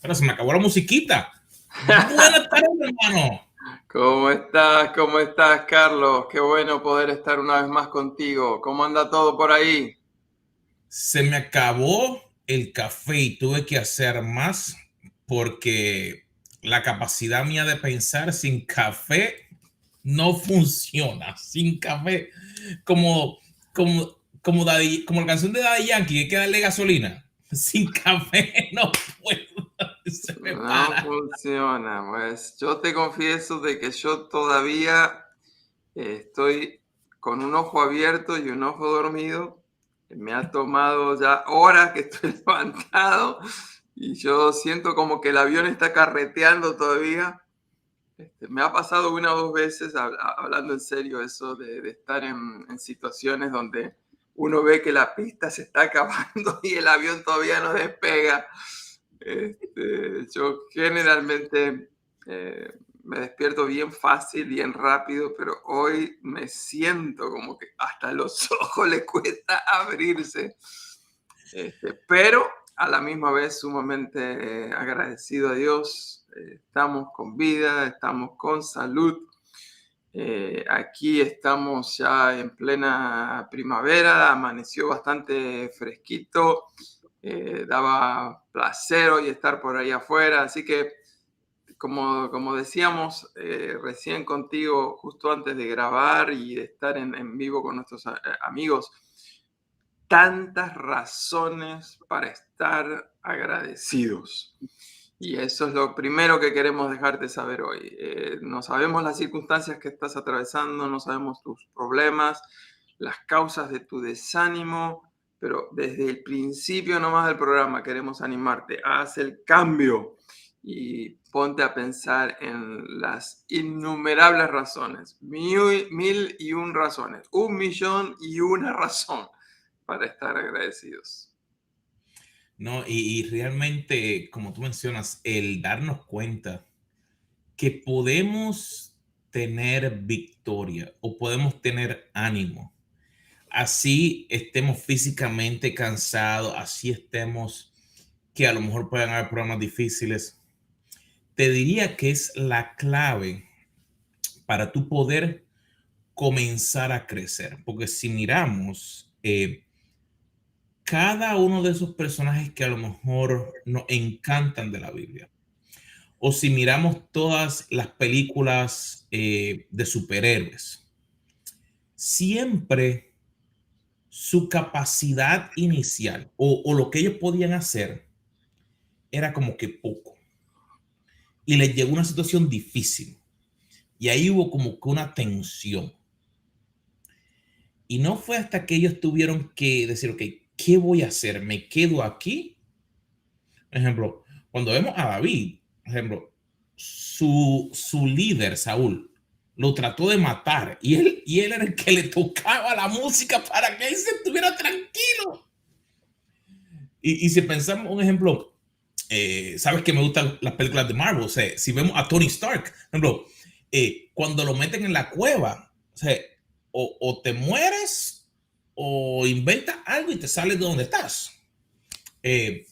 Pero se me acabó la musiquita. Buenas tardes, hermano. ¿Cómo estás? ¿Cómo estás, Carlos? Qué bueno poder estar una vez más contigo. ¿Cómo anda todo por ahí? Se me acabó el café y tuve que hacer más porque la capacidad mía de pensar sin café no funciona. Sin café, como, como la canción de Daddy Yankee, hay que darle gasolina. Sin café no puedo. Se me No para. funciona. Pues yo te confieso de que yo todavía estoy con un ojo abierto y un ojo dormido. Me ha tomado ya horas que estoy levantado y yo siento como que el avión está carreteando todavía. Me ha pasado una o dos veces, hablando en serio, eso de estar en situaciones donde uno ve que la pista se está acabando y el avión todavía no despega. Yo generalmente me despierto bien fácil, bien rápido, pero hoy me siento como que hasta los ojos le cuesta abrirse. Pero a la misma vez sumamente agradecido a Dios. Estamos con vida, estamos con salud. Aquí estamos ya en plena primavera, amaneció bastante fresquito, daba placer hoy estar por ahí afuera, así que como decíamos recién contigo, justo antes de grabar y de estar en vivo con nuestros amigos, tantas razones para estar agradecidos. Y eso es lo primero que queremos dejarte saber hoy. No sabemos las circunstancias que estás atravesando, no sabemos tus problemas, las causas de tu desánimo, pero desde el principio nomás del programa queremos animarte. Haz el cambio y ponte a pensar en las innumerables razones, mil y un razones, 1.000.001 razón para estar agradecidos. No, y realmente, como tú mencionas, el darnos cuenta que podemos tener victoria o podemos tener ánimo. Así estemos físicamente cansados, así estemos que a lo mejor puedan haber problemas difíciles. Te diría que es la clave para tu poder comenzar a crecer. Porque si miramos cada uno de esos personajes que a lo mejor nos encantan de la Biblia, o si miramos todas las películas de superhéroes, siempre su capacidad inicial o lo que ellos podían hacer era como que poco. Y les llegó una situación difícil. Y ahí hubo como que una tensión. Y no fue hasta que ellos tuvieron que decir, ok, ¿qué voy a hacer? ¿Me quedo aquí? Por ejemplo, cuando vemos a David, por ejemplo, su líder, Saúl, lo trató de matar y él era el que le tocaba la música para que él se estuviera tranquilo. Y si pensamos un ejemplo, sabes que me gustan las películas de Marvel, o sea, si vemos a Tony Stark, por ejemplo, cuando lo meten en la cueva, o sea, o te mueres o inventas algo y te sales de donde estás. Eh,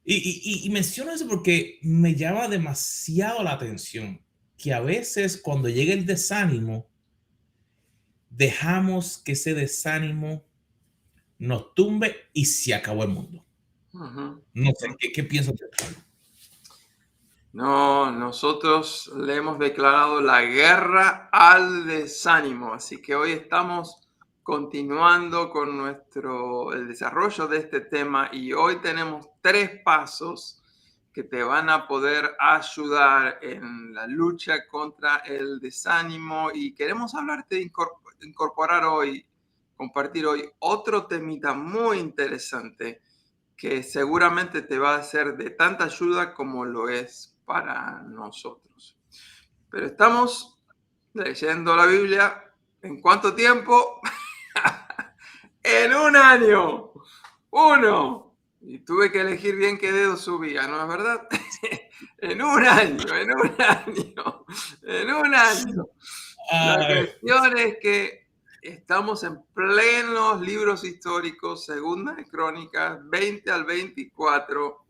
y menciono eso porque me llama demasiado la atención que a veces cuando llega el desánimo, dejamos que ese desánimo nos tumbe y se acabó el mundo. Ujú, No sé, ujú. ¿qué piensas de eso? No, nosotros le hemos declarado la guerra al desánimo, así que hoy estamos continuando con el desarrollo de este tema y hoy tenemos 3 pasos que te van a poder ayudar en la lucha contra el desánimo y queremos hablarte de incorporar hoy, compartir hoy otro temita muy interesante que seguramente te va a ser de tanta ayuda como lo es para nosotros. Pero estamos leyendo la Biblia. ¿En cuánto tiempo? En un año. Uno. Y tuve que elegir bien qué dedo subía, ¿no es verdad? En un año, en un año, en un año. La Ay, cuestión es que estamos en plenos libros históricos, Segunda de Crónicas, 20 al 24.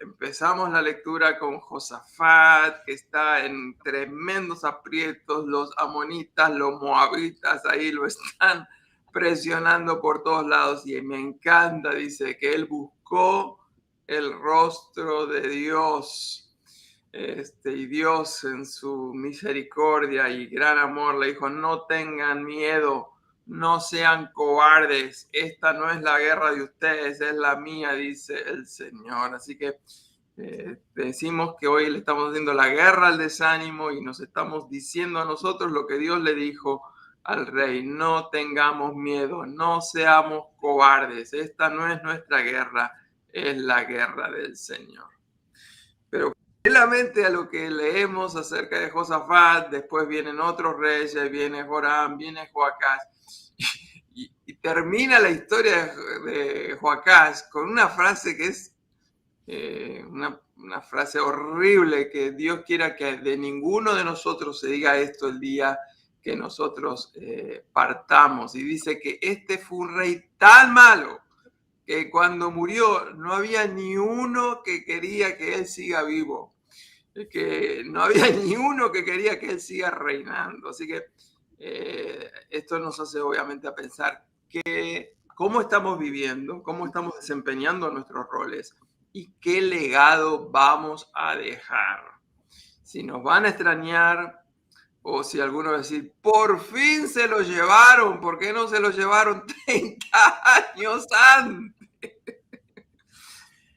Empezamos la lectura con Josafat, que está en tremendos aprietos. Los amonitas, los moabitas, ahí lo están presionando por todos lados. Y me encanta, dice, que él buscó el rostro de Dios. Y Dios en su misericordia y gran amor le dijo, no tengan miedo, no sean cobardes, esta no es la guerra de ustedes, es la mía, dice el Señor. Así que decimos que hoy le estamos haciendo la guerra al desánimo y nos estamos diciendo a nosotros lo que Dios le dijo al rey, no tengamos miedo, no seamos cobardes, esta no es nuestra guerra, es la guerra del Señor. Pero paralelamente a lo que leemos acerca de Josafat, después vienen otros reyes, viene Joram, viene Joacás, y termina la historia de Joacás con una frase que es una frase horrible, que Dios quiera que de ninguno de nosotros se diga esto el día que nosotros partamos. Y dice que este fue un rey tan malo que cuando murió no había ni uno que quería que él siga vivo, que no había ni uno que quería que él siga reinando. Así que esto nos hace obviamente a pensar cómo estamos viviendo, cómo estamos desempeñando nuestros roles y qué legado vamos a dejar. Si nos van a extrañar o si alguno va a decir, por fin se lo llevaron, ¿por qué no se lo llevaron 30 años antes?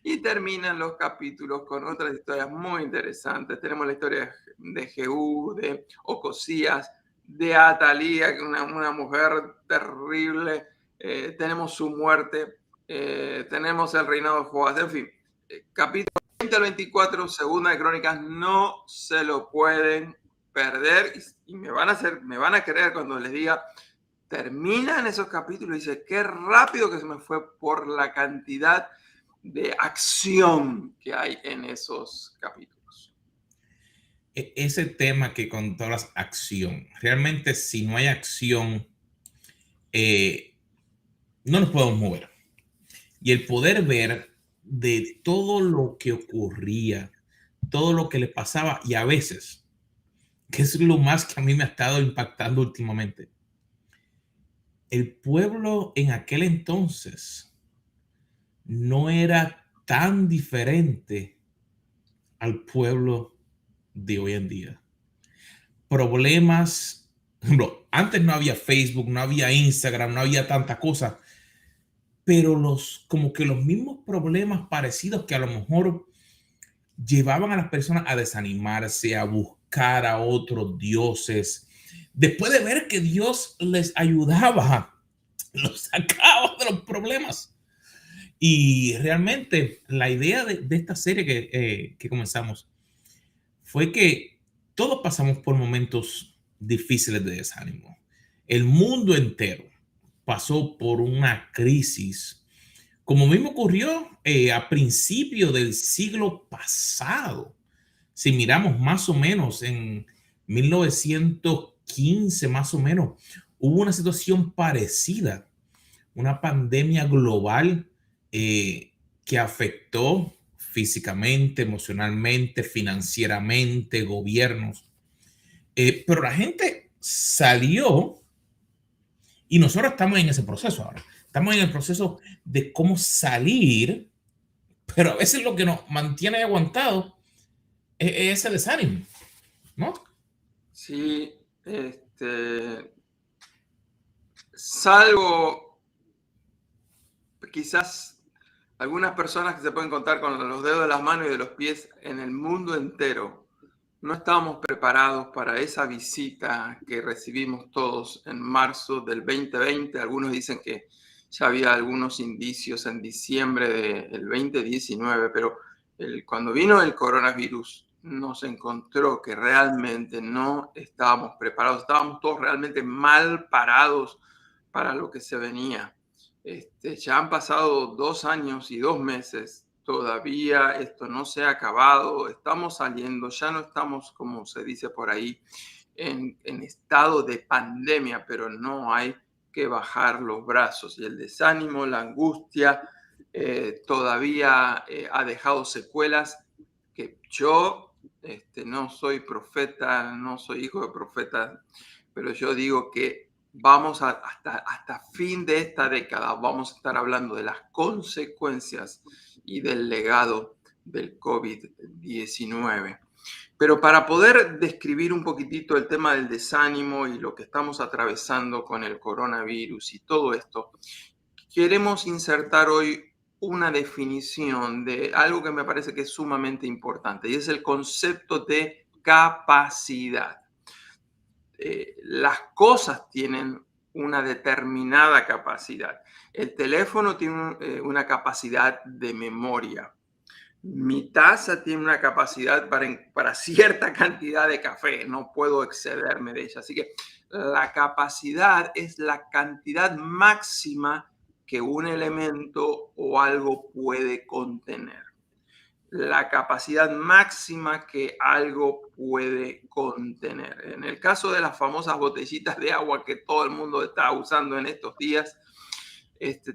Y terminan los capítulos con otras historias muy interesantes. Tenemos la historia de Jehú, de Ocosías, de Atalía, que es una mujer terrible. Tenemos su muerte. Tenemos el reinado de Joás. En fin, capítulo 20 al 24, segunda de Crónicas, no se lo pueden perder. Y me van a creer cuando les diga, terminan esos capítulos y dice, qué rápido que se me fue por la cantidad de acción que hay en esos capítulos. Ese tema que controlas acción, realmente si no hay acción, no nos podemos mover. Y el poder ver de todo lo que ocurría, todo lo que le pasaba, y a veces, que es lo más que a mí me ha estado impactando últimamente, el pueblo en aquel entonces no era tan diferente al pueblo de hoy en día. Problemas, ejemplo, antes no había Facebook, no había Instagram, no había tanta cosa, pero como que los mismos problemas parecidos que a lo mejor llevaban a las personas a desanimarse, a buscar a otros dioses, después de ver que Dios les ayudaba, los sacaba de los problemas. Y realmente la idea de esta serie que comenzamos fue que todos pasamos por momentos difíciles de desánimo. El mundo entero pasó por una crisis, como mismo ocurrió a principios del siglo pasado. Si miramos más o menos en 1915, más o menos, hubo una situación parecida, una pandemia global que afectó físicamente, emocionalmente, financieramente, gobiernos. Pero la gente salió y nosotros estamos en ese proceso ahora. Estamos en el proceso de cómo salir, pero a veces lo que nos mantiene aguantados es ese desánimo, ¿no? Sí, salvo quizás algunas personas que se pueden contar con los dedos de las manos y de los pies en el mundo entero, no estábamos preparados para esa visita que recibimos todos en marzo del 2020. Algunos dicen que ya había algunos indicios en diciembre del 2019, pero cuando vino el coronavirus nos encontró que realmente no estábamos preparados, estábamos todos realmente mal parados para lo que se venía. Ya han pasado 2 años y 2 meses, todavía esto no se ha acabado, estamos saliendo, ya no estamos, como se dice por ahí, en estado de pandemia, pero no hay que bajar los brazos. Y el desánimo, la angustia, todavía ha dejado secuelas que yo no soy profeta, no soy hijo de profeta, pero yo digo que hasta fin de esta década vamos a estar hablando de las consecuencias y del legado del COVID-19. Pero para poder describir un poquitito el tema del desánimo y lo que estamos atravesando con el coronavirus y todo esto, queremos insertar hoy una definición de algo que me parece que es sumamente importante y es el concepto de capacidad. Las cosas tienen una determinada capacidad. El teléfono tiene una capacidad de memoria. Mi taza tiene una capacidad para cierta cantidad de café, no puedo excederme de ella. Así que la capacidad es la cantidad máxima que un elemento o algo puede contener. La capacidad máxima que algo puede contener. En el caso de las famosas botellitas de agua que todo el mundo está usando en estos días,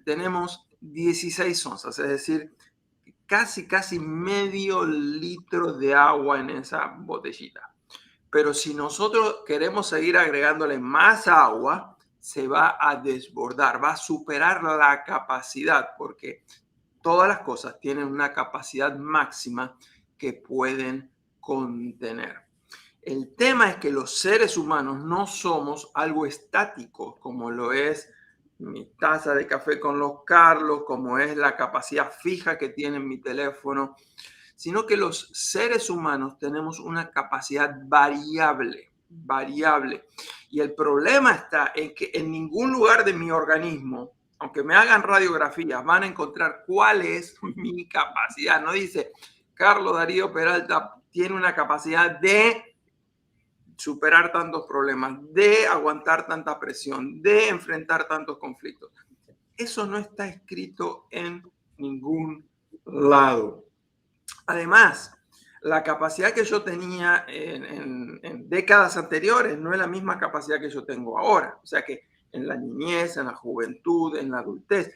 tenemos 16 onzas, es decir, casi medio litro de agua en esa botellita. Pero si nosotros queremos seguir agregándole más agua, se va a desbordar, va a superar la capacidad, porque todas las cosas tienen una capacidad máxima que pueden contener. El tema es que los seres humanos no somos algo estático, como lo es mi taza de café con los Carlos, como es la capacidad fija que tiene mi teléfono, sino que los seres humanos tenemos una capacidad variable. Y el problema está en que en ningún lugar de mi organismo, aunque me hagan radiografías, van a encontrar cuál es mi capacidad. No dice, Carlos Darío Peralta tiene una capacidad de superar tantos problemas, de aguantar tanta presión, de enfrentar tantos conflictos. Eso no está escrito en ningún lado. Además, la capacidad que yo tenía en décadas anteriores no es la misma capacidad que yo tengo ahora. O sea que en la niñez, en la juventud, en la adultez,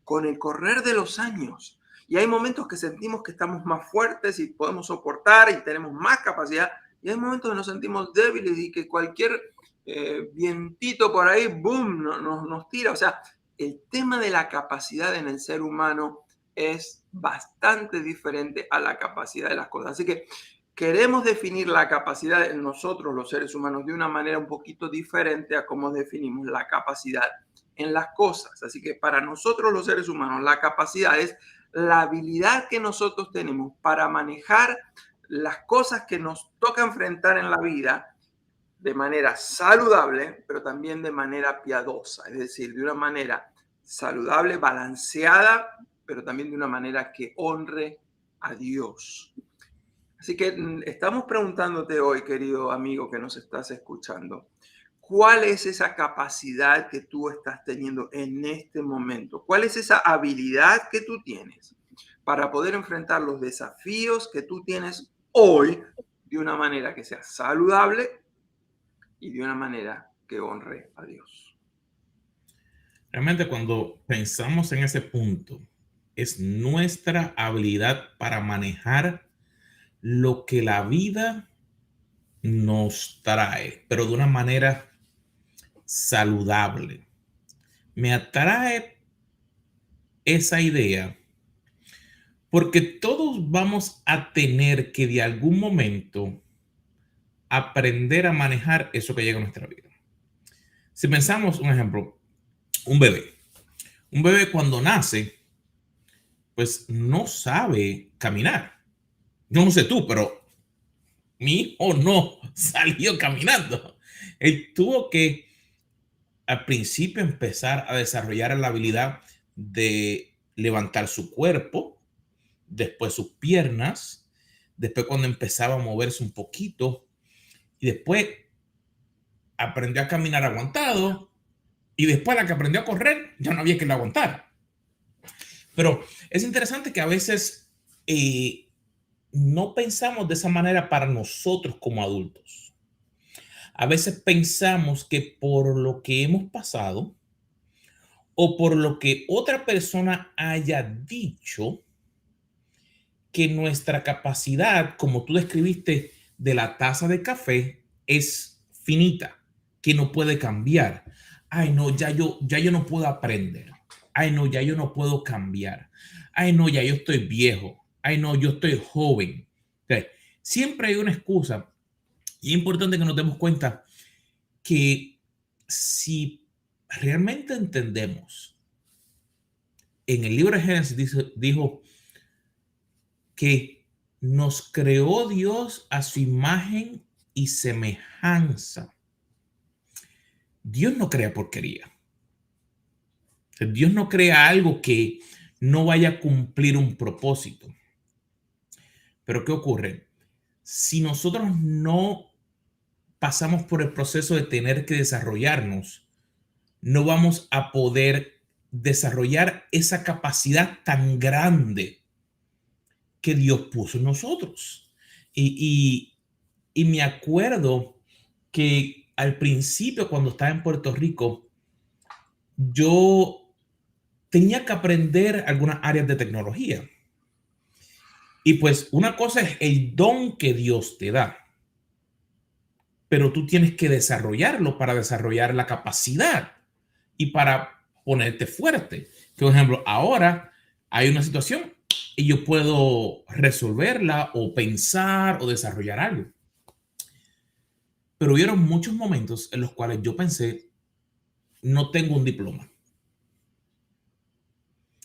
con el correr de los años, y hay momentos que sentimos que estamos más fuertes y podemos soportar y tenemos más capacidad, y hay momentos que nos sentimos débiles y que cualquier vientito por ahí, boom, nos tira. O sea, el tema de la capacidad en el ser humano es bastante diferente a la capacidad de las cosas. Así que queremos definir la capacidad en nosotros, los seres humanos, de una manera un poquito diferente a cómo definimos la capacidad en las cosas. Así que para nosotros, los seres humanos, la capacidad es la habilidad que nosotros tenemos para manejar las cosas que nos toca enfrentar en la vida de manera saludable, pero también de manera piadosa, es decir, de una manera saludable, balanceada, pero también de una manera que honre a Dios. Así que estamos preguntándote hoy, querido amigo que nos estás escuchando, ¿cuál es esa capacidad que tú estás teniendo en este momento? ¿Cuál es esa habilidad que tú tienes para poder enfrentar los desafíos que tú tienes hoy de una manera que sea saludable y de una manera que honre a Dios? Realmente cuando pensamos en ese punto, es nuestra habilidad para manejar lo que la vida nos trae, pero de una manera saludable. Me atrae esa idea porque todos vamos a tener que de algún momento aprender a manejar eso que llega a nuestra vida. Si pensamos, un ejemplo, un bebé. Un bebé cuando nace, pues no sabe caminar. Yo no sé tú, pero mi hijo no salió caminando. Él tuvo que al principio empezar a desarrollar la habilidad de levantar su cuerpo, después sus piernas, después cuando empezaba a moverse un poquito y después aprendió a caminar aguantado y después la que aprendió a correr ya no había que la aguantar. Pero es interesante que a veces no pensamos de esa manera para nosotros como adultos. A veces pensamos que por lo que hemos pasado o por lo que otra persona haya dicho, que nuestra capacidad, como tú describiste, de la taza de café es finita, que no puede cambiar. Ay, no, ya yo no puedo aprender. Ay, no, ya yo no puedo cambiar. Ay, no, ya yo estoy viejo. Ay, no, yo estoy joven. O sea, siempre hay una excusa y es importante que nos demos cuenta que si realmente entendemos, en el libro de Génesis dijo que nos creó Dios a su imagen y semejanza. Dios no crea porquería. Dios no crea algo que no vaya a cumplir un propósito. Pero ¿qué ocurre? Si nosotros no pasamos por el proceso de tener que desarrollarnos, no vamos a poder desarrollar esa capacidad tan grande que Dios puso en nosotros. Y me acuerdo que al principio, cuando estaba en Puerto Rico, yo tenía que aprender algunas áreas de tecnología. Y pues una cosa es el don que Dios te da, pero tú tienes que desarrollarlo para desarrollar la capacidad y para ponerte fuerte. Por ejemplo, ahora hay una situación y yo puedo resolverla o pensar o desarrollar algo. Pero hubieron muchos momentos en los cuales yo pensé, no tengo un diploma.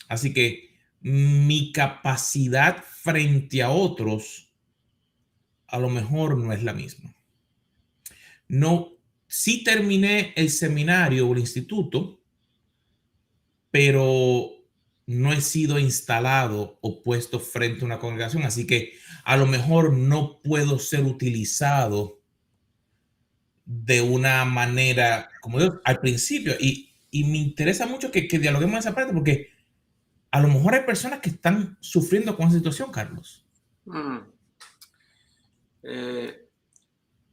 Así que mi capacidad frente a otros a lo mejor no es la misma. No, sí terminé el seminario o el instituto, pero no he sido instalado o puesto frente a una congregación, así que a lo mejor no puedo ser utilizado de una manera como yo al principio. Y me interesa mucho que dialoguemos esa parte porque a lo mejor hay personas que están sufriendo con esa situación, Carlos. Mm.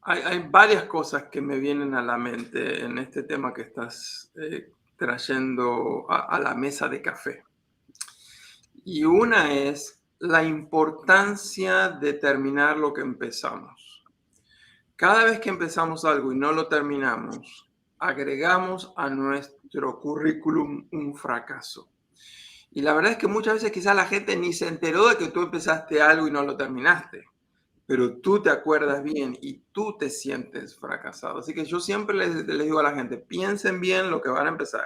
Hay varias cosas que me vienen a la mente en este tema que estás trayendo a la mesa de café. Y una es la importancia de terminar lo que empezamos. Cada vez que empezamos algo y no lo terminamos, agregamos a nuestro currículum un fracaso. Y la verdad es que muchas veces quizás la gente ni se enteró de que tú empezaste algo y no lo terminaste, pero tú te acuerdas bien y tú te sientes fracasado. Así que yo siempre les digo a la gente, piensen bien lo que van a empezar,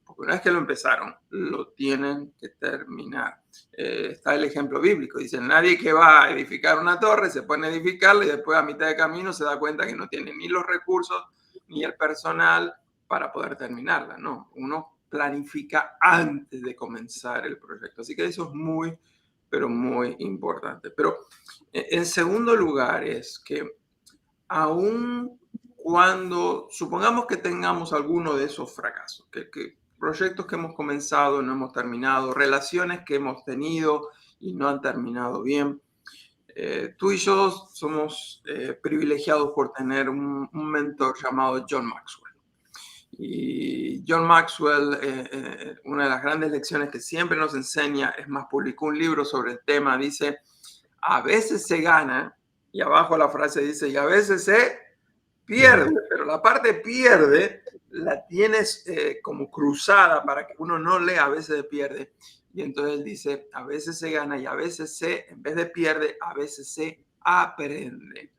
porque una vez que lo empezaron, lo tienen que terminar. Está el ejemplo bíblico, dice, nadie que va a edificar una torre se pone a edificarla y después a mitad de camino se da cuenta que no tiene ni los recursos ni el personal para poder terminarla. No, uno planifica antes de comenzar el proyecto. Así que eso es muy, pero muy importante. Pero en segundo lugar es que aun cuando, supongamos que tengamos alguno de esos fracasos, que proyectos que hemos comenzado no hemos terminado, relaciones que hemos tenido y no han terminado bien, tú y yo somos privilegiados por tener un mentor llamado John Maxwell. Y John Maxwell, una de las grandes lecciones que siempre nos enseña, es más, publicó un libro sobre el tema, dice, a veces se gana, y abajo la frase dice, y a veces se pierde, pero la parte pierde la tienes como cruzada para que uno no lea, a veces se pierde. Y entonces él dice, a veces se gana y a veces en vez de pierde, a veces se aprende.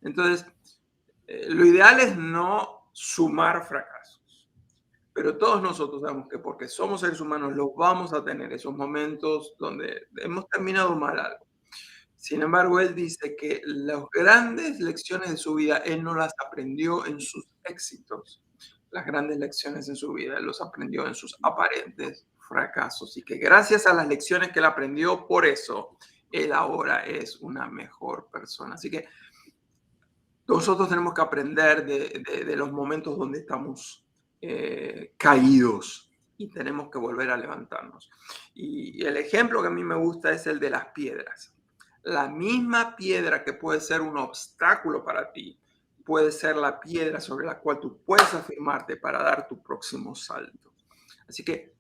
Entonces, lo ideal es no sumar fracasos, pero todos nosotros sabemos que porque somos seres humanos los vamos a tener esos momentos donde hemos terminado mal algo. Sin embargo, él dice que las grandes lecciones de su vida, él no las aprendió en sus éxitos. Las grandes lecciones en su vida, él los aprendió en sus aparentes fracasos. Y que gracias a las lecciones que él aprendió, por eso, él ahora es una mejor persona. Así que nosotros tenemos que aprender de los momentos donde estamos caídos y tenemos que volver a levantarnos. Y el ejemplo que a mí me gusta es el de las piedras. La misma piedra que puede ser un obstáculo para ti, puede ser la piedra sobre la cual tú puedes afirmarte para dar tu próximo salto. Así que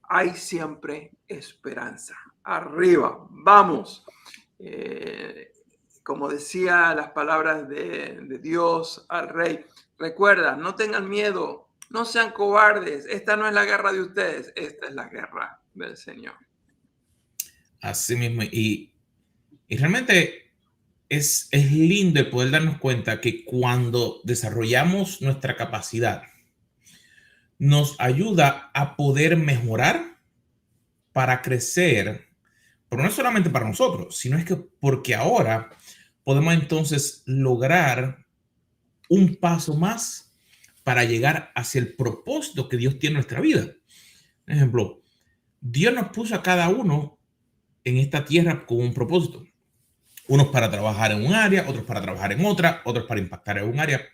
hay siempre esperanza. Arriba, vamos. Eh, Como decía las palabras de Dios al rey, recuerda, no tengan miedo, no sean cobardes, esta no es la guerra de ustedes, esta es la guerra del Señor. Así mismo. Y realmente es lindo el poder darnos cuenta que cuando desarrollamos nuestra capacidad, nos ayuda a poder mejorar para crecer, pero no es solamente para nosotros, sino es que porque ahora podemos entonces lograr un paso más para llegar hacia el propósito que Dios tiene en nuestra vida. Por ejemplo, Dios nos puso a cada uno en esta tierra con un propósito. Unos para trabajar en un área, otros para trabajar en otra, otros para impactar en un área.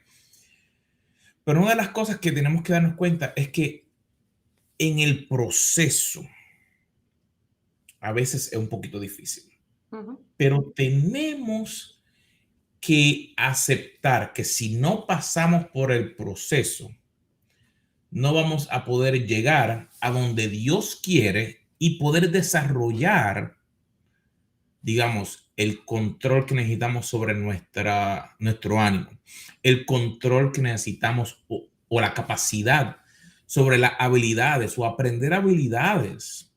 Pero una de las cosas que tenemos que darnos cuenta es que en el proceso a veces es un poquito difícil, pero tenemos que aceptar que si no pasamos por el proceso, no vamos a poder llegar a donde Dios quiere y poder desarrollar, digamos, el control que necesitamos sobre nuestro ánimo, el control que necesitamos o la capacidad sobre las habilidades o aprender habilidades.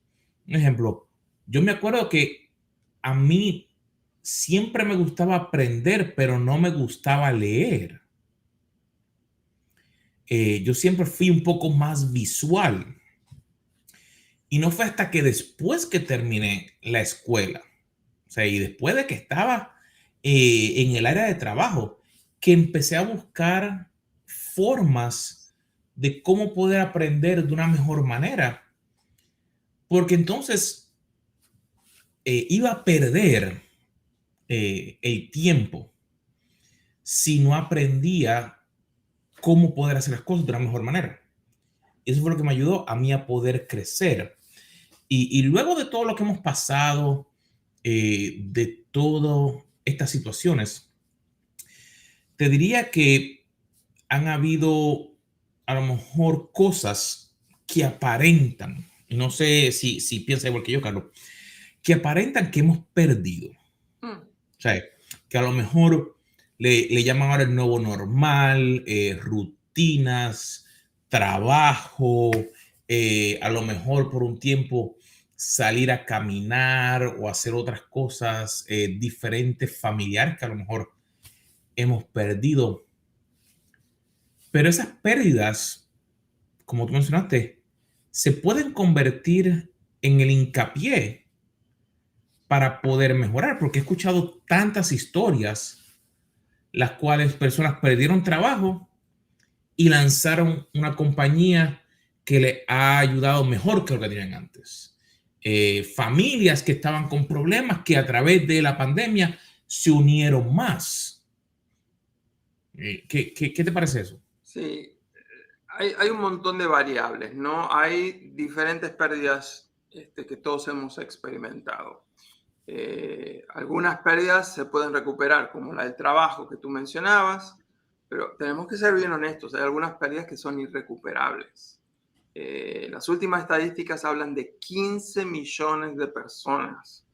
Un ejemplo, yo me acuerdo que a mí siempre me gustaba aprender, pero no me gustaba leer. Yo siempre fui un poco más visual. Y no fue hasta que después que terminé la escuela, o sea, y después de que estaba en el área de trabajo, que empecé a buscar formas de cómo poder aprender de una mejor manera. Porque entonces iba a perder el tiempo si no aprendía cómo poder hacer las cosas de una mejor manera. Eso fue lo que me ayudó a mí a poder crecer. Y luego de todo lo que hemos pasado, de todas estas situaciones, te diría que han habido a lo mejor cosas que aparentan, y no sé si piensas igual que yo, Carlos, que aparentan que hemos perdido. O sea, que a lo mejor le llaman ahora el nuevo normal, rutinas, trabajo, a lo mejor por un tiempo salir a caminar o hacer otras cosas diferentes, familiares que a lo mejor hemos perdido. Pero esas pérdidas, como tú mencionaste, se pueden convertir en el hincapié para poder mejorar, porque he escuchado tantas historias las cuales personas perdieron trabajo y lanzaron una compañía que le ha ayudado mejor que lo que tenían antes. Familias que estaban con problemas que a través de la pandemia se unieron más. ¿Qué te parece eso? Sí, hay un montón de variables, ¿no? Hay diferentes pérdidas que todos hemos experimentado. Algunas pérdidas se pueden recuperar, como la del trabajo que tú mencionabas, pero tenemos que ser bien honestos, hay algunas pérdidas que son irrecuperables. Las últimas estadísticas hablan de 15 millones de personas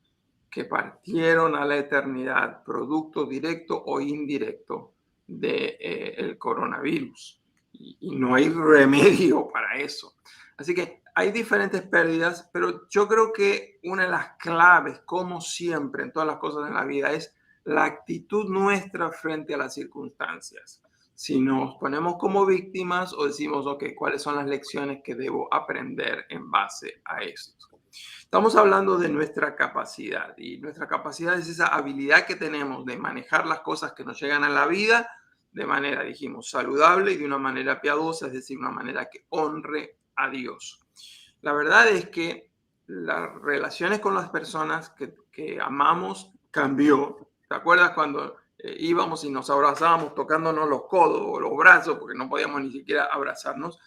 que partieron a la eternidad, producto directo o indirecto del coronavirus. Y no hay remedio para eso. Así que hay diferentes pérdidas, pero yo creo que una de las claves, como siempre en todas las cosas en la vida, es la actitud nuestra frente a las circunstancias. Si nos ponemos como víctimas o decimos, ok, ¿cuáles son las lecciones que debo aprender en base a esto? Estamos hablando de nuestra capacidad y nuestra capacidad es esa habilidad que tenemos de manejar las cosas que nos llegan a la vida de manera, dijimos, saludable y de una manera piadosa, es decir, una manera que honre a Dios. La verdad es que las relaciones con las personas que amamos cambió. ¿Te acuerdas cuando íbamos y nos abrazábamos tocándonos los codos o los brazos porque no podíamos ni siquiera abrazarnos?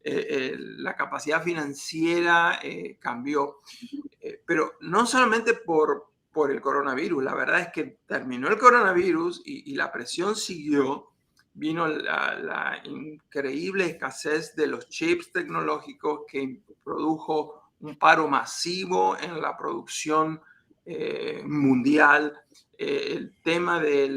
La capacidad financiera cambió, pero no solamente por el coronavirus. La verdad es que terminó el coronavirus y la presión siguió vino la increíble escasez de los chips tecnológicos que produjo un paro masivo en la producción mundial. El tema de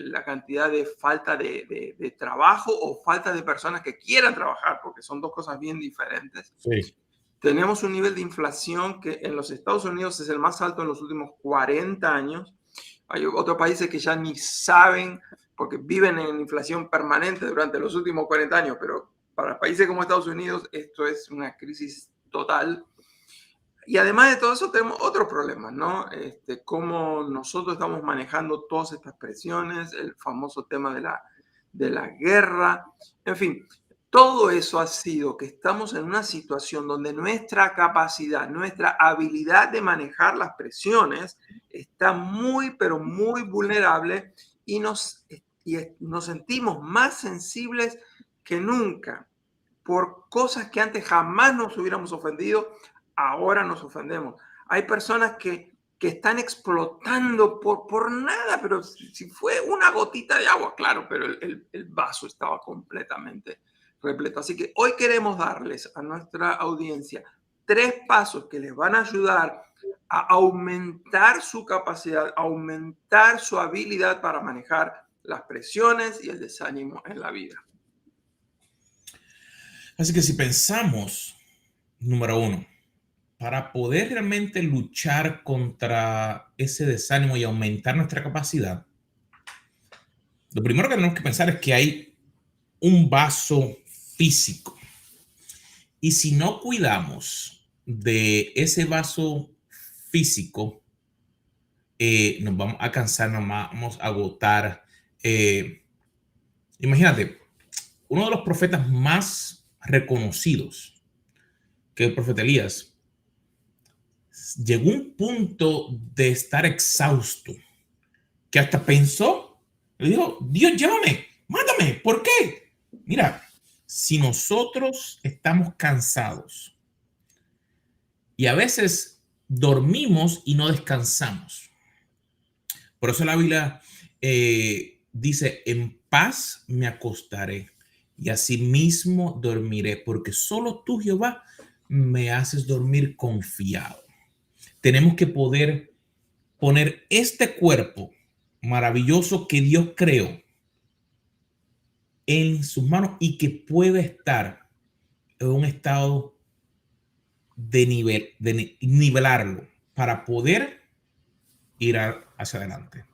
la cantidad de falta de trabajo o falta de personas que quieran trabajar, porque son dos cosas bien diferentes. Sí. Tenemos un nivel de inflación que en los Estados Unidos es el más alto en los últimos 40 años. Hay otros países que ya ni saben porque viven en inflación permanente durante los últimos 40 años, pero para países como Estados Unidos esto es una crisis total. Y además de todo eso tenemos otros problemas, ¿no? Cómo nosotros estamos manejando todas estas presiones, el famoso tema de la guerra, en fin, todo eso ha sido que estamos en una situación donde nuestra capacidad, nuestra habilidad de manejar las presiones está muy, pero muy vulnerable y nos sentimos más sensibles que nunca por cosas que antes jamás nos hubiéramos ofendido, ahora nos ofendemos. Hay personas que están explotando por nada, pero si fue una gotita de agua, claro, pero el vaso estaba completamente repleto. Así que hoy queremos darles a nuestra audiencia 3 pasos que les van a ayudar a aumentar su capacidad, aumentar su habilidad para manejar las presiones y el desánimo en la vida. Así que si pensamos, número uno, para poder realmente luchar contra ese desánimo y aumentar nuestra capacidad, lo primero que tenemos que pensar es que hay un vaso físico. Y si no cuidamos de ese vaso físico, nos vamos a cansar, nos vamos a agotar. Imagínate, uno de los profetas más reconocidos, que es el profeta Elías, llegó a un punto de estar exhausto, que hasta pensó, le dijo, Dios, llévame, mátame, ¿por qué? Mira, si nosotros estamos cansados y a veces dormimos y no descansamos, por eso la Biblia dice, en paz me acostaré y asimismo dormiré, porque solo tú, Jehová, me haces dormir confiado. Tenemos que poder poner este cuerpo maravilloso que Dios creó en sus manos y que puede estar en un estado de nivelarlo para poder ir hacia adelante.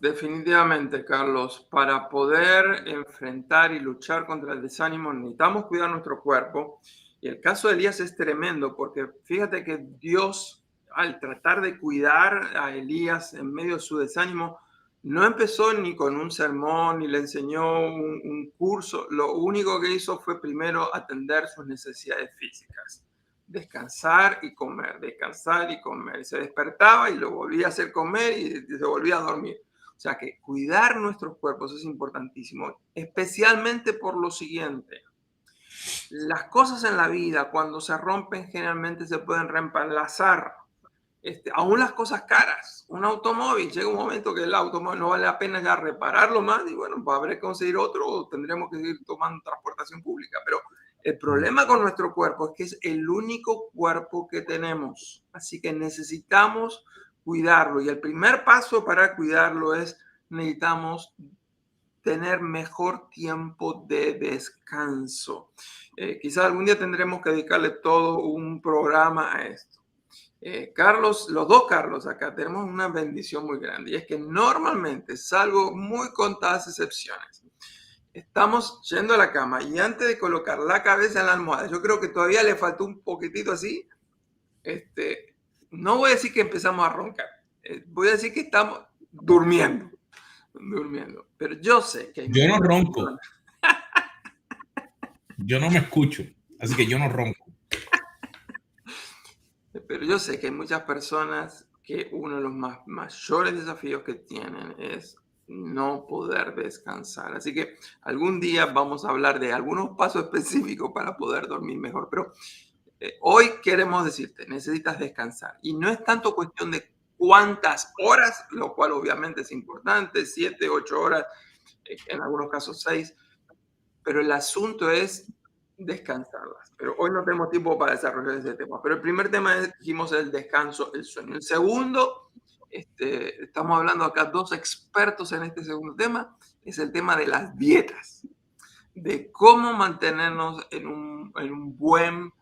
Definitivamente, Carlos, para poder enfrentar y luchar contra el desánimo necesitamos cuidar nuestro cuerpo. Y el caso de Elías es tremendo porque fíjate que Dios, al tratar de cuidar a Elías en medio de su desánimo, no empezó ni con un sermón ni le enseñó un curso. Lo único que hizo fue primero atender sus necesidades físicas. Descansar y comer, descansar y comer. Se despertaba y lo volvía a hacer comer y se volvía a dormir. O sea que cuidar nuestros cuerpos es importantísimo, especialmente por lo siguiente. Las cosas en la vida, cuando se rompen, generalmente se pueden reemplazar. Aún las cosas caras, un automóvil, llega un momento que el automóvil no vale la pena ya repararlo más y bueno, pues habrá que conseguir otro o tendremos que seguir tomando transportación pública. Pero el problema con nuestro cuerpo es que es el único cuerpo que tenemos, así que necesitamos cuidarlo y el primer paso para cuidarlo es necesitamos tener mejor tiempo de descanso. Quizás algún día tendremos que dedicarle todo un programa a esto. Carlos, los dos Carlos acá tenemos una bendición muy grande y es que normalmente, salvo muy contadas excepciones, estamos yendo a la cama y antes de colocar la cabeza en la almohada, yo creo que todavía le faltó un poquitito así, no voy a decir que empezamos a roncar, voy a decir que estamos durmiendo, pero yo sé que hay Yo no muchas ronco, personas. yo no me escucho, así que yo no ronco. Pero yo sé que hay muchas personas que uno de los mayores desafíos que tienen es no poder descansar. Así que algún día vamos a hablar de algunos pasos específicos para poder dormir mejor. Pero hoy queremos decirte, necesitas descansar. Y no es tanto cuestión de cuántas horas, lo cual obviamente es importante, 7, 8 horas. en algunos casos 6, pero el asunto es descansarlas. Pero hoy no tenemos tiempo para desarrollar ese tema. Pero el primer tema es, dijimos, el descanso, el sueño. El segundo, estamos hablando acá dos expertos en este segundo tema, es el tema de las dietas, de cómo mantenernos en un buen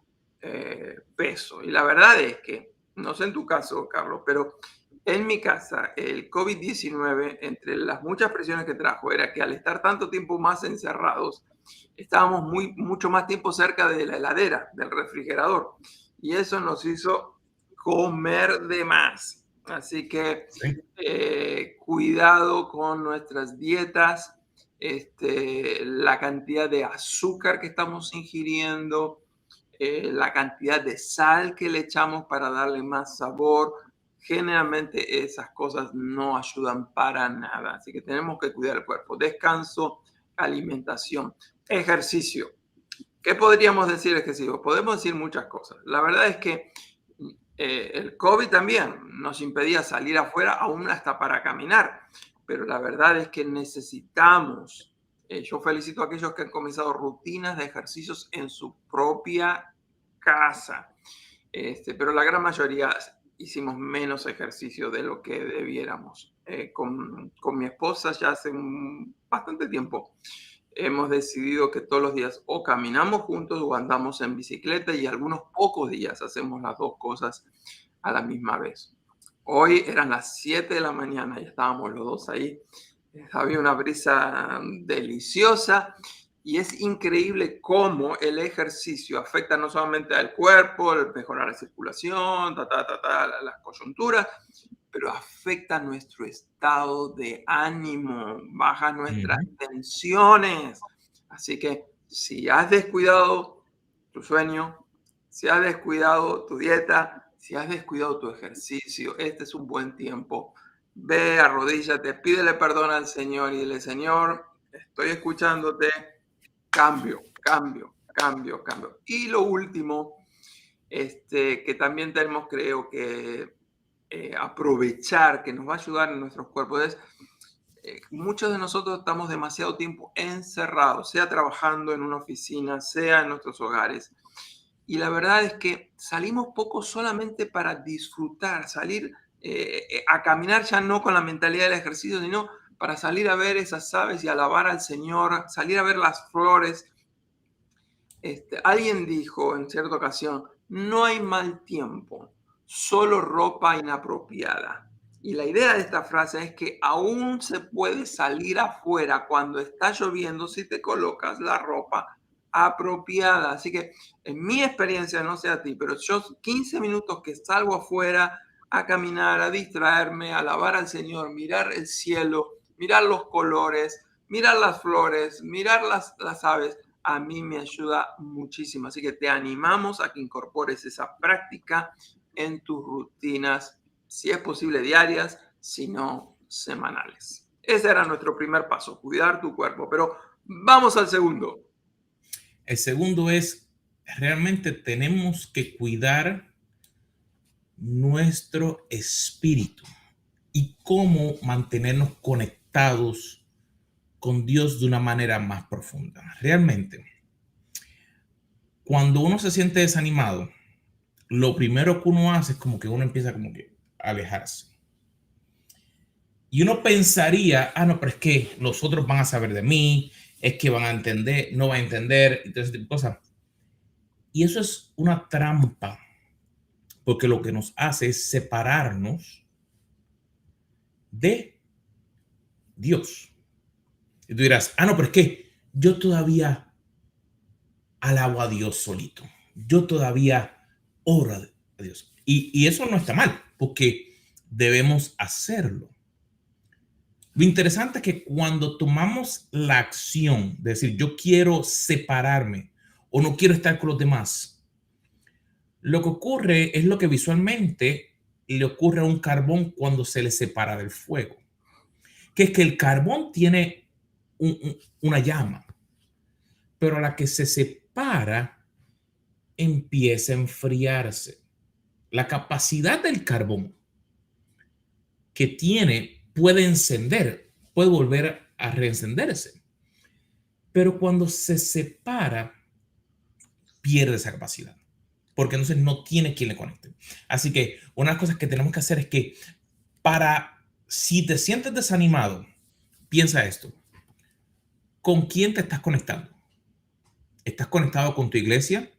peso. Y la verdad es que, no sé en tu caso, Carlos, pero en mi casa, el COVID-19, entre las muchas presiones que trajo, era que al estar tanto tiempo más encerrados, estábamos mucho más tiempo cerca de la heladera, del refrigerador. Y eso nos hizo comer de más. Así que Sí. cuidado con nuestras dietas, la cantidad de azúcar que estamos ingiriendo, la cantidad de sal que le echamos para darle más sabor. Generalmente esas cosas no ayudan para nada, así que tenemos que cuidar el cuerpo. Descanso, alimentación, ejercicio. ¿Qué podríamos decir ejercicio? Podemos decir muchas cosas. La verdad es que el COVID también nos impedía salir afuera, aún hasta para caminar, pero la verdad es que necesitamos, yo felicito a aquellos que han comenzado rutinas de ejercicios en su propia casa, pero la gran mayoría hicimos menos ejercicio de lo que debiéramos. Con mi esposa ya hace bastante tiempo hemos decidido que todos los días o caminamos juntos o andamos en bicicleta y algunos pocos días hacemos las dos cosas a la misma vez. Hoy eran las 7 de la mañana y estábamos los dos ahí. Había una brisa deliciosa y es increíble cómo el ejercicio afecta no solamente al cuerpo, mejorar la circulación, las coyunturas, pero afecta nuestro estado de ánimo, baja nuestras tensiones. Así que si has descuidado tu sueño, si has descuidado tu dieta, si has descuidado tu ejercicio, este es un buen tiempo. Ve, arrodíllate, pídele perdón al Señor y dile, Señor, estoy escuchándote, cambio, cambio, cambio, cambio. Y lo último, que también tenemos, creo que aprovechar, que nos va a ayudar en nuestros cuerpos, es muchos de nosotros estamos demasiado tiempo encerrados, sea trabajando en una oficina, sea en nuestros hogares. Y la verdad es que salimos poco solamente para disfrutar, salir a caminar ya no con la mentalidad del ejercicio, sino para salir a ver esas aves y alabar al Señor, salir a ver las flores. Alguien dijo en cierta ocasión, no hay mal tiempo, solo ropa inapropiada. Y la idea de esta frase es que aún se puede salir afuera cuando está lloviendo si te colocas la ropa apropiada. Así que en mi experiencia, no sé a ti, pero yo 15 minutos que salgo afuera a caminar, a distraerme, a alabar al Señor, mirar el cielo, mirar los colores, mirar las flores, mirar las aves, a mí me ayuda muchísimo. Así que te animamos a que incorpores esa práctica en tus rutinas, si es posible diarias, si no semanales. Ese era nuestro primer paso, cuidar tu cuerpo. Pero vamos al segundo. El segundo es, realmente tenemos que cuidar nuestro espíritu y cómo mantenernos conectados con Dios de una manera más profunda. Realmente, cuando uno se siente desanimado, lo primero que uno hace es como que uno empieza como que a alejarse. Y uno pensaría, no, pero es que los otros van a saber de mí, es que van a entender, no van a entender, y todo ese tipo de cosas. Y eso es una trampa, porque lo que nos hace es separarnos de Dios. Y tú dirás, no, pero es que yo todavía alabo a Dios solito. Yo todavía oro a Dios. Y eso no está mal, porque debemos hacerlo. Lo interesante es que cuando tomamos la acción de decir, yo quiero separarme o no quiero estar con los demás, lo que ocurre es lo que visualmente le ocurre a un carbón cuando se le separa del fuego, que es que el carbón tiene una llama, pero a la que se separa empieza a enfriarse. La capacidad del carbón que tiene puede encender, puede volver a reencenderse. Pero cuando se separa, pierde esa capacidad, porque entonces no tiene quien le conecte. Así que una de las cosas que tenemos que hacer es que si te sientes desanimado, piensa esto. ¿Con quién te estás conectando? ¿Estás conectado con tu iglesia?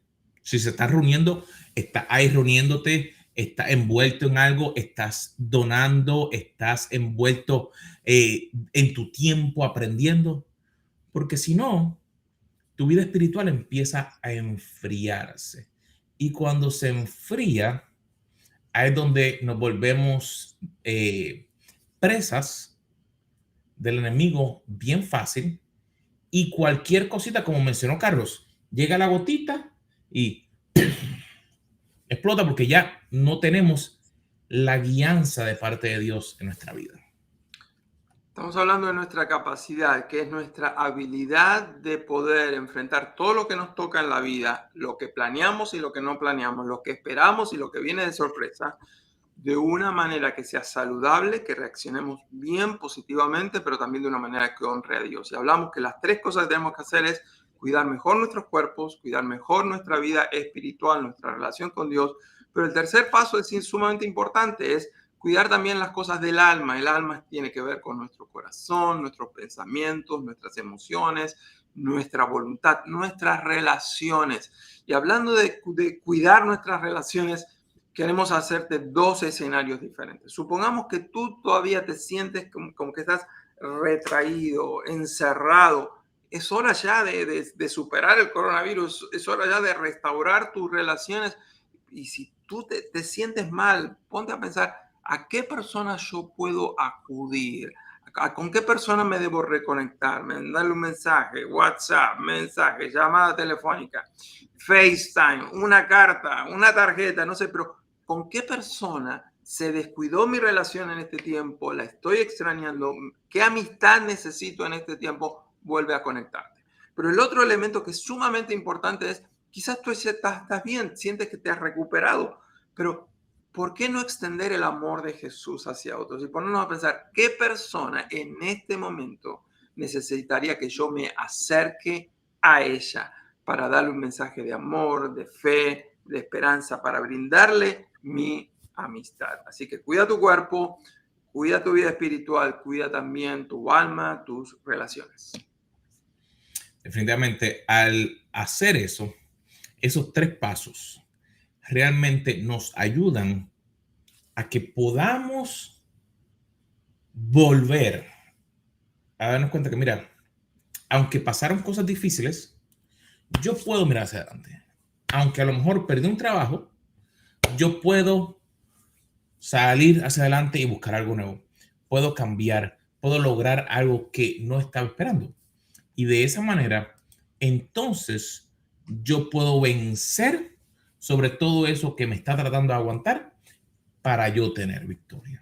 Si se están reuniendo, estás ahí reuniéndote, estás envuelto en algo, estás donando, estás envuelto en tu tiempo aprendiendo. Porque si no, tu vida espiritual empieza a enfriarse. Y cuando se enfría, ahí es donde nos volvemos presas del enemigo bien fácil. Y cualquier cosita, como mencionó Carlos, llega la gotita y explota porque ya no tenemos la guianza de parte de Dios en nuestra vida. Estamos hablando de nuestra capacidad, que es nuestra habilidad de poder enfrentar todo lo que nos toca en la vida, lo que planeamos y lo que no planeamos, lo que esperamos y lo que viene de sorpresa, de una manera que sea saludable, que reaccionemos bien positivamente, pero también de una manera que honre a Dios. Y hablamos que las tres cosas que tenemos que hacer es cuidar mejor nuestros cuerpos, cuidar mejor nuestra vida espiritual, nuestra relación con Dios. Pero el tercer paso es sumamente importante, es cuidar también las cosas del alma. El alma tiene que ver con nuestro corazón, nuestros pensamientos, nuestras emociones, nuestra voluntad, nuestras relaciones. Y hablando de cuidar nuestras relaciones, queremos hacerte dos escenarios diferentes. Supongamos que tú todavía te sientes como que estás retraído, encerrado. Es hora ya de superar el coronavirus, es hora ya de restaurar tus relaciones. Y si tú te sientes mal, ponte a pensar, ¿a qué persona yo puedo acudir? ¿Con qué persona me debo reconectarme? Darle un mensaje, WhatsApp, mensaje, llamada telefónica, FaceTime, una carta, una tarjeta, no sé, pero ¿con qué persona se descuidó mi relación en este tiempo? La estoy extrañando. ¿Qué amistad necesito en este tiempo? Vuelve a conectarte. Pero el otro elemento que es sumamente importante es, quizás tú estás bien, sientes que te has recuperado, pero ¿por qué no extender el amor de Jesús hacia otros? Y ponernos a pensar, ¿qué persona en este momento necesitaría que yo me acerque a ella para darle un mensaje de amor, de fe, de esperanza, para brindarle mi amistad? Así que cuida tu cuerpo, cuida tu vida espiritual, cuida también tu alma, tus relaciones. Definitivamente, al hacer eso, esos tres pasos realmente nos ayudan a que podamos volver a darnos cuenta que, mira, aunque pasaron cosas difíciles, yo puedo mirar hacia adelante. Aunque a lo mejor perdí un trabajo, yo puedo salir hacia adelante y buscar algo nuevo. Puedo cambiar, puedo lograr algo que no estaba esperando. Y de esa manera, entonces, yo puedo vencer sobre todo eso que me está tratando de aguantar para yo tener victoria.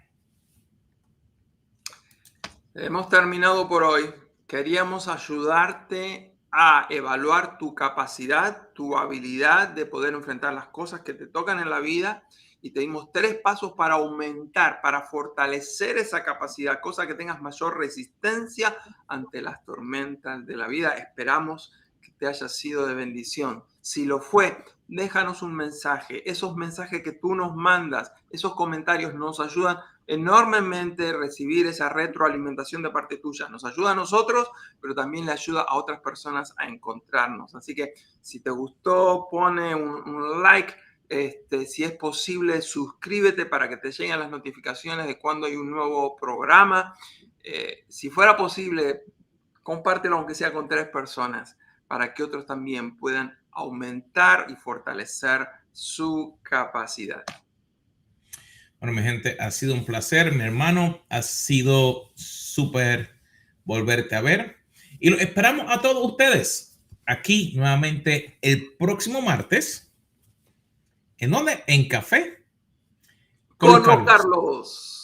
Hemos terminado por hoy. Queríamos ayudarte a evaluar tu capacidad, tu habilidad de poder enfrentar las cosas que te tocan en la vida, y te dimos 3 pasos para aumentar, para fortalecer esa capacidad, cosa que tengas mayor resistencia ante las tormentas de la vida. Esperamos que te haya sido de bendición. Si lo fue, déjanos un mensaje. Esos mensajes que tú nos mandas, esos comentarios nos ayudan enormemente recibir esa retroalimentación de parte tuya. Nos ayuda a nosotros, pero también le ayuda a otras personas a encontrarnos. Así que si te gustó, pone un like. Si es posible, suscríbete para que te lleguen las notificaciones de cuando hay un nuevo programa. Si fuera posible, compártelo aunque sea con 3 personas para que otros también puedan aumentar y fortalecer su capacidad. Bueno, mi gente, ha sido un placer, mi hermano. Ha sido súper volverte a ver. Y lo esperamos a todos ustedes aquí nuevamente el próximo martes. ¿En dónde? En Café con Carlos.